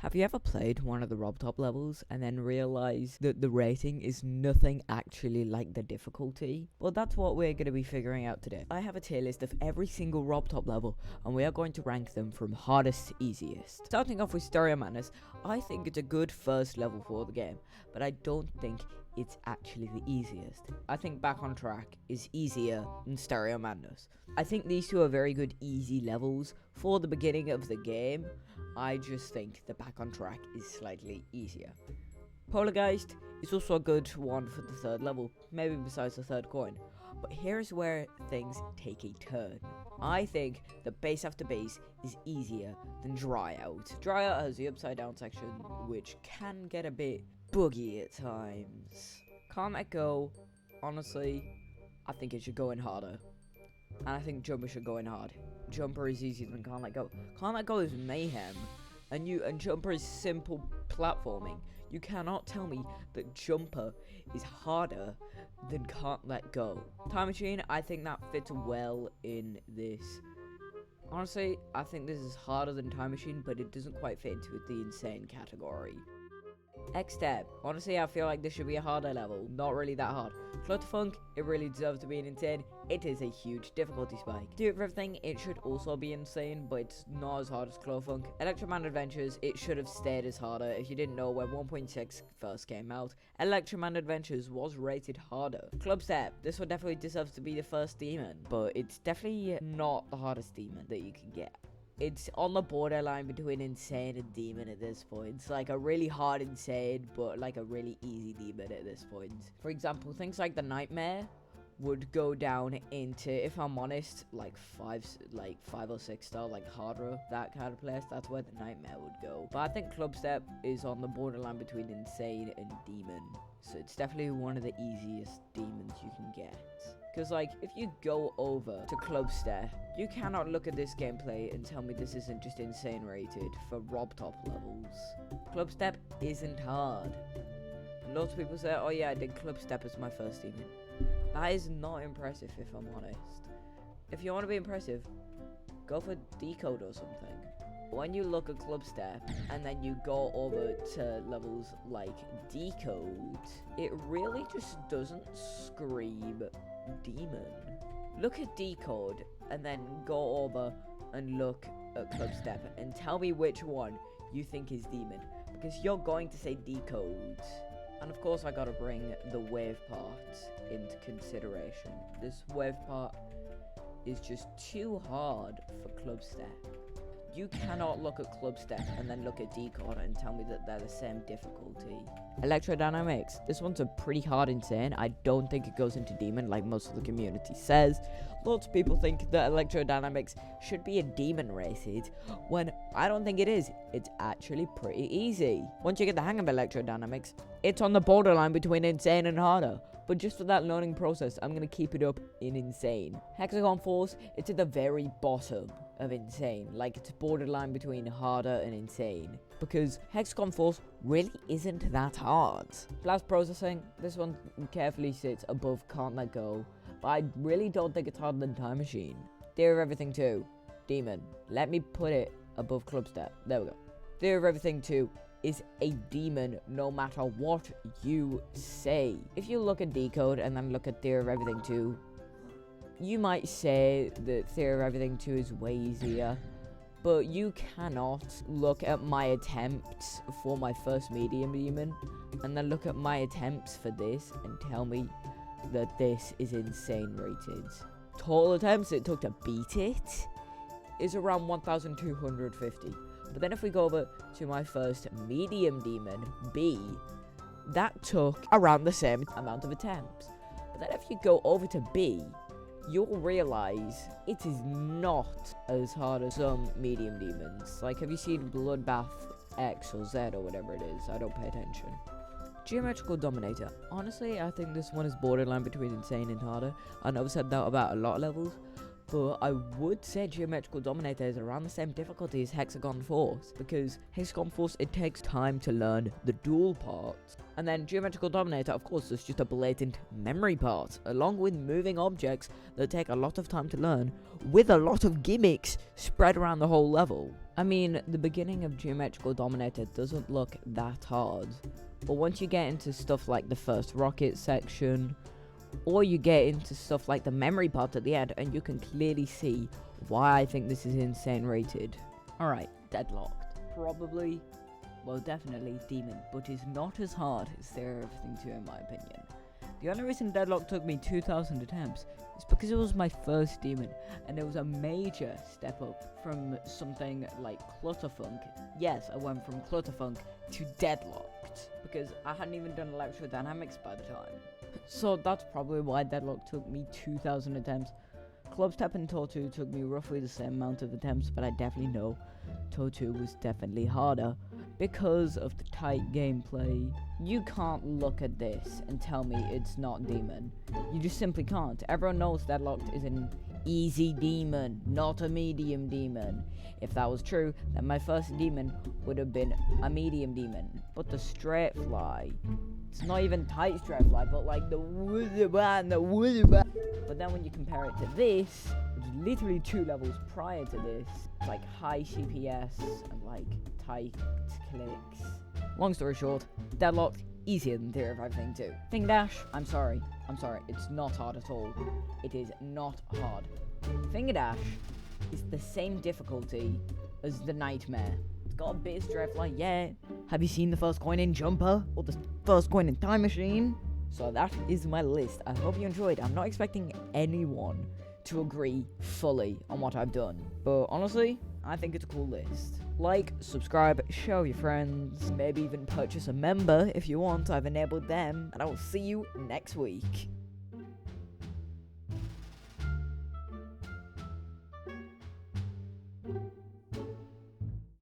Have you ever played one of the RobTop levels and then realized that the rating is nothing actually like the difficulty? Well, that's what we're going to be figuring out today. I have a tier list of every single RobTop level, and we are going to rank them from hardest to easiest. Starting off with Stereo Madness, I think it's a good first level for the game, but I don't think it's actually the easiest. I think Back on Track is easier than Stereo Madness. I think these two are very good easy levels for the beginning of the game. I just think the Back on Track is slightly easier. Polargeist is also a good one for the third level, maybe besides the third coin. But here's where things take a turn. I think the base after base is easier than Dry Out. Dry Out has the upside down section, which can get a bit buggy at times. Cant Let Go, honestly, I think it should go in harder. And I think Jumper should go in hard. Jumper is easier than Cant Let Go. Cant Let Go is mayhem, and Jumper is simple platforming. You cannot tell me that Jumper is harder than Cant Let Go. Time Machine, I think that fits well in this. Honestly, I think this is harder than Time Machine, but it doesn't quite fit into the insane category. xStep, honestly, I feel like this should be a harder level, not really that hard. Clutterfunk, it really deserves to be an insane. It is a huge difficulty spike. Do Everything, it should also be insane, but it's not as hard as Clutterfunk. Electroman Adventures, it should have stayed as harder. If you didn't know, when 1.6 first came out, Electroman Adventures was rated harder. Clubstep, this one definitely deserves to be the first demon, but it's definitely not the hardest demon that you can get. It's on the borderline between insane and demon at this point. It's like a really hard insane, but like a really easy demon at this point. For example, things like the Nightmare would go down into, if I'm honest, like five or six star, like harder, that kind of place. That's where the Nightmare would go. But I think Clubstep is on the borderline between insane and demon. So it's definitely one of the easiest demons you can get. Because, like, if you go over to Clubstep, you cannot look at this gameplay and tell me this isn't just insane rated for RobTop levels. Clubstep isn't hard. Lots of people say, oh yeah, I did Clubstep as my first demon. That is not impressive, if I'm honest. If you want to be impressive, go for Decode or something. When you look at Clubstep and then you go over to levels like Decode, it really just doesn't scream demon. Look at Decode and then go over and look at Clubstep and tell me which one you think is demon, because you're going to say Decode. And of course I gotta bring the wave part into consideration. This wave part is just too hard for Clubstep. You cannot look at Clubstep and then look at Decode and tell me that they're the same difficulty. Electrodynamix. This one's a pretty hard insane. I don't think it goes into demon like most of the community says. Lots of people think that Electrodynamix should be a demon rated, when I don't think it is. It's actually pretty easy. Once you get the hang of Electrodynamix, it's on the borderline between insane and harder. But just for that learning process, I'm going to keep it up in insane. Hexagon Force, it's at the very bottom of insane. Like, it's borderline between harder and insane. Because Hexagon Force really isn't that hard. Blast Processing, this one carefully sits above Cant Let Go. But I really don't think it's harder than Time Machine. Theory of Everything 2, Demon. Let me put it above Clubstep. There we go. Theory of Everything 2 is a demon no matter what you say. If you look at Decode and then look at Theory of Everything 2, you might say that Theory of Everything 2 is way easier, but you cannot look at my attempts for my first medium demon and then look at my attempts for this and tell me that this is insane rated. Total attempts it took to beat it is around 1,250. But then if we go over to my first medium demon, B, that took around the same amount of attempts. But then if you go over to B, you'll realize it is not as hard as some medium demons. Like, have you seen Bloodbath X or Z or whatever it is? I don't pay attention. Geometrical Dominator. Honestly, I think this one is borderline between insane and harder. I know I've said that about a lot of levels, but I would say Geometrical Dominator is around the same difficulty as Hexagon Force, because Hexagon Force, it takes time to learn the dual parts. And then Geometrical Dominator, of course, is just a blatant memory part, along with moving objects that take a lot of time to learn, with a lot of gimmicks spread around the whole level. I mean, the beginning of Geometrical Dominator doesn't look that hard, but once you get into stuff like the first rocket section, or you get into stuff like the memory part at the end, and you can clearly see why I think this is insane rated. Alright, Deadlocked. Probably, well, definitely Demon, but is not as hard as they're everything to, in my opinion. The only reason Deadlocked took me 2,000 attempts is because it was my first Demon, and it was a major step up from something like Clutterfunk. Yes, I went from Clutterfunk to Deadlocked, because I hadn't even done Electrodynamix by the time. So that's probably why Deadlocked took me 2,000 attempts. Clubstep and Tortu took me roughly the same amount of attempts, but I definitely know Tortu was definitely harder because of the tight gameplay. You can't look at this and tell me it's not Demon. You just simply can't. Everyone knows Deadlocked is an easy demon, not a medium demon. If that was true, then my first demon would have been a medium demon. But the straight fly, it's not even tight straight fly, but like the and the. But then when you compare it to this, which is literally 2 levels prior to this, it's like high CPS and like tight clicks. Long story short, Deadlocked easier than Theory of Everything 2. Fingerdash, I'm sorry, it's not hard at all. It is not hard. Fingerdash is the same difficulty as the Nightmare. It's got a bit of straight fly, yeah. Have you seen the first coin in Jumper? Or the first coin in Time Machine? So that is my list. I hope you enjoyed. I'm not expecting anyone to agree fully on what I've done, but honestly, I think it's a cool list. Like, subscribe, share with your friends, maybe even purchase a member if you want. I've enabled them, and I will see you next week.